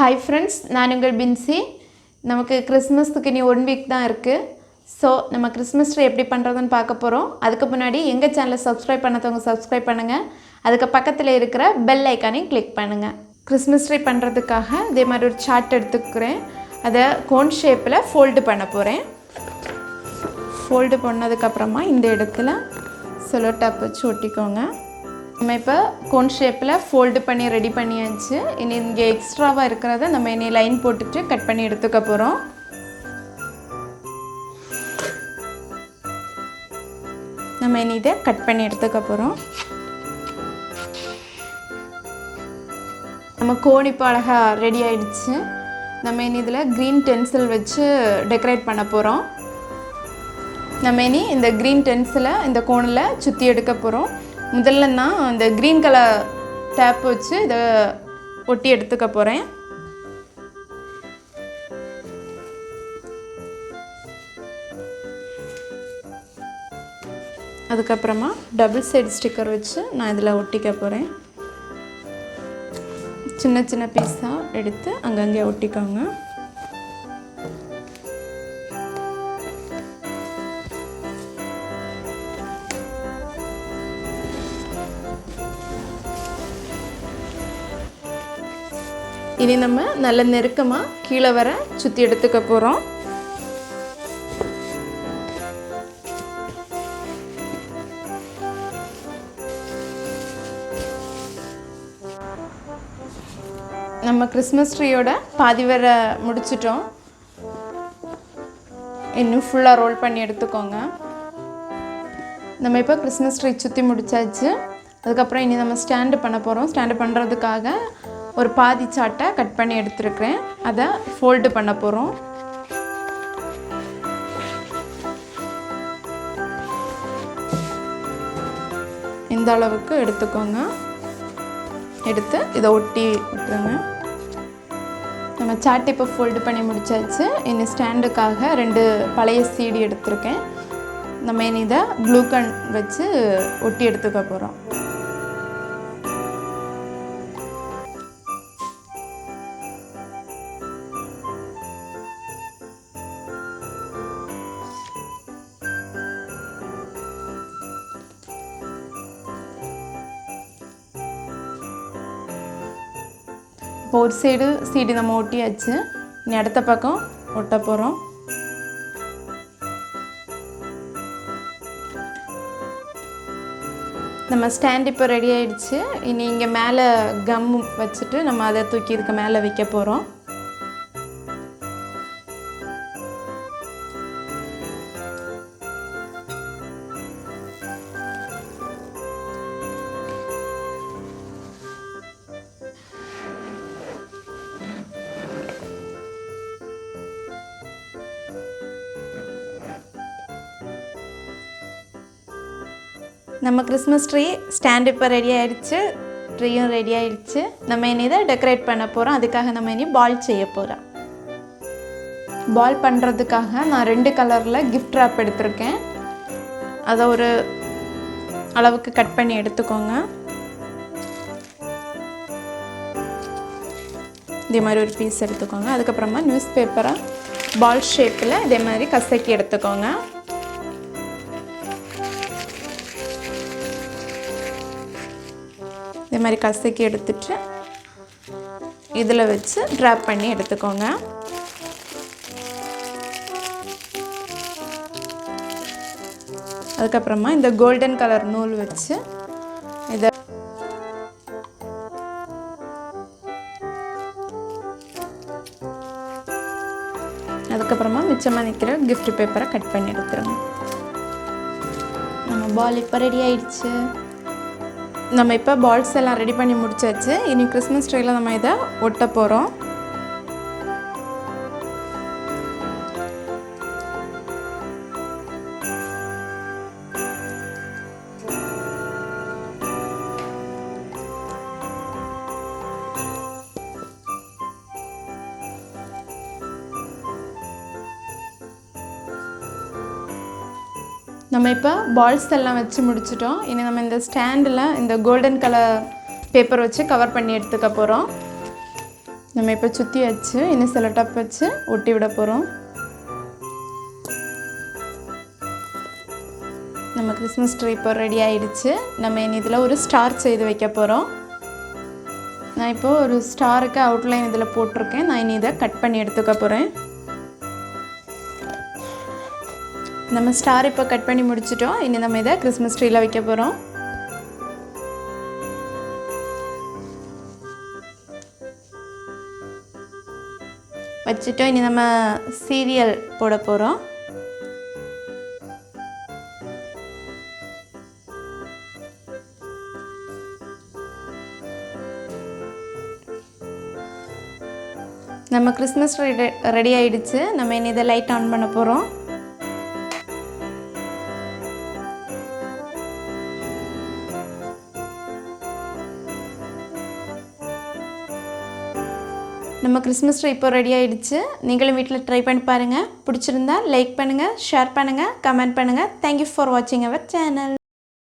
Hi friends, நான் உங்கள் பின்சி. நமக்கு கிறிஸ்மஸ்க்கு இனி 1 வீக் தான் இருக்கு. ஸோ நம்ம கிறிஸ்மஸ் ட்ரீ எப்படி பண்ணுறதுன்னு பார்க்க போகிறோம். அதுக்கு முன்னாடி எங்கள் சேனலை சப்ஸ்கிரைப் பண்ணாதவங்க சப்ஸ்கிரைப் பண்ணுங்கள். அதுக்கு பக்கத்தில் இருக்கிற பெல் ஐக்கானையும் கிளிக் பண்ணுங்கள். கிறிஸ்மஸ் ட்ரீ பண்ணுறதுக்காக இதே மாதிரி ஒரு சார்ட் எடுத்துக்கிறேன். அதை கோன் ஷேப்பில் ஃபோல்டு பண்ண போகிறேன். ஃபோல்டு பண்ணதுக்கப்புறமா இந்த இடத்துல செலோ டேப் வச்சு ஒட்டிக்கோங்க. நம்ம இப்போ கோன் ஷேப்பில் ஃபோல்டு பண்ணி ரெடி பண்ணியாச்சு. இனி இங்கே எக்ஸ்ட்ராவாக இருக்கிறத நம்ம இனி லைன் போட்டுட்டு கட் பண்ணி எடுத்துக்க போகிறோம். நம்ம இனி இதை கட் பண்ணி எடுத்துக்க போகிறோம். நம்ம கோன் இப்போ அழகாக ரெடி ஆகிடுச்சு. நம்ம இனி இதில் க்ரீன் டென்சில் வச்சு டெக்கரேட் பண்ண போகிறோம். நம்ம இனி இந்த க்ரீன் டென்சிலை இந்த கோனில் சுற்றி எடுக்க போகிறோம். முதல்ல நான் இந்த க்ரீன் கலர் டேப் வச்சு இதை ஒட்டி எடுத்துக்க போகிறேன். அதுக்கப்புறமா டபுள் சைடு ஸ்டிக்கர் வச்சு நான் இதில் ஒட்டிக்க போகிறேன். சின்ன சின்ன பீஸாக எடுத்து அங்கங்கே ஒட்டிக்கோங்க. இனி நம்ம நல்ல நெருக்கமாக கீழே வர சுற்றி எடுத்துக்க போகிறோம். நம்ம கிறிஸ்மஸ் ட்ரீயோட பாதி வர முடிச்சிட்டோம். இன்னும் ஃபுல்லாக ரோல் பண்ணி எடுத்துக்கோங்க. நம்ம இப்போ கிறிஸ்மஸ் ட்ரீ சுற்றி முடிச்சாச்சு. அதுக்கப்புறம் இனி நம்ம ஸ்டாண்டு பண்ண போகிறோம். ஸ்டாண்டு பண்ணுறதுக்காக ஒரு பாதி சாட்டை கட் பண்ணி எடுத்துருக்கிறேன். அதை ஃபோல்டு பண்ண போகிறோம். இந்த அளவுக்கு எடுத்துக்கோங்க. எடுத்து இதை ஒட்டி விட்டுருங்க. நம்ம சாட்டை இப்போ ஃபோல்டு பண்ணி முடிச்சாச்சு. இனி ஸ்டாண்டுக்காக 2 பழைய சீடி எடுத்திருக்கேன். நம்ம இனி இதை க்ளூ கன் வச்சு ஒட்டி எடுத்துக்க போகிறோம். இப்போ ஒரு சைடு சீடி நம்ம ஒட்டியாச்சு. இனி அடுத்த பக்கம் ஒட்ட போகிறோம். நம்ம ஸ்டாண்ட் இப்போ ரெடி ஆகிடுச்சு. இனி இங்கே மேலே கம் வச்சுட்டு நம்ம அதை தூக்கி இதுக்கு மேலே வைக்க போகிறோம். நம்ம கிறிஸ்மஸ் ட்ரீ ஸ்டாண்ட் இப்போ ரெடி ஆகிடுச்சு. ட்ரீயும் ரெடி ஆகிடுச்சு. நம்ம இனி இதை டெக்கரேட் பண்ண போகிறோம். அதுக்காக நம்ம இனி பால் செய்ய போகிறோம். பால் பண்ணுறதுக்காக நான் 2 கலரில் கிஃப்ட் ராப் எடுத்திருக்கேன். அதை ஒரு அளவுக்கு கட் பண்ணி எடுத்துக்கோங்க. இதே மாதிரி ஒரு பீஸ் எடுத்துக்கோங்க. அதுக்கப்புறமா நியூஸ் பேப்பரை பால் ஷேப்பில் இதே மாதிரி கசக்கி எடுத்துக்கோங்க. இதே மாதிரி கசக்கி எடுத்துட்டு இதில் வச்சு ட்ராப் பண்ணி எடுத்துக்கோங்க. அதுக்கப்புறமா இந்த கோல்டன் கலர் நூல் வச்சு இதை அதுக்கப்புறமா மிச்சமாக நிற்கிற கிஃப்ட் பேப்பரை கட் பண்ணி எடுத்துருங்க. நம்ம பால் இப்போ ரெடி ஆயிடுச்சு. நம்ம இப்போ பால்ஸ் எல்லாம் ரெடி பண்ணி முடிச்சாச்சு. இனி கிறிஸ்மஸ் ட்ரீயில் நம்ம இதை ஒட்ட போகிறோம். நம்ம இப்போ பால்ஸ் எல்லாம் வச்சு முடிச்சிட்டோம். இனி நம்ம இந்த ஸ்டாண்டில் இந்த கோல்டன் கலர் பேப்பர் வச்சு கவர் பண்ணி எடுத்துக்க போகிறோம். நம்ம இப்போ சுற்றி வச்சு இன்னும் செல்லோ டேப் வச்சு ஒட்டி விட போகிறோம். நம்ம கிறிஸ்மஸ் ட்ரீ இப்போ ரெடி ஆகிடுச்சு. நம்ம இதில் ஒரு ஸ்டார் செய்து வைக்க போகிறோம். நான் இப்போது ஒரு ஸ்டாருக்கு அவுட்லைன் இதில் போட்டிருக்கேன். நான் இனி இதை கட் பண்ணி எடுத்துக்க போகிறேன். நம்ம ஸ்டார் இப்போ கட் பண்ணி முடிச்சிட்டோம். இனி நம்ம இதை கிறிஸ்மஸ் ட்ரீயில் வைக்க போகிறோம். வச்சுட்டோம். இனி நம்ம சீரியல் போட போகிறோம். நம்ம கிறிஸ்மஸ் ரெடி ஆகிடுச்சு. நம்ம இனி இதை லைட் ஆன் பண்ண போகிறோம். நம்ம கிறிஸ்மஸ் ட்ரீ இப்போ ரெடி ஆகிடுச்சு. நீங்களும் வீட்டில் ட்ரை பண்ணி பாருங்கள். பிடிச்சிருந்தா லைக் பண்ணுங்கள், ஷேர் பண்ணுங்கள், கமெண்ட் பண்ணுங்கள். தேங்க்யூ ஃபார் வாட்சிங் அவர் சேனல்.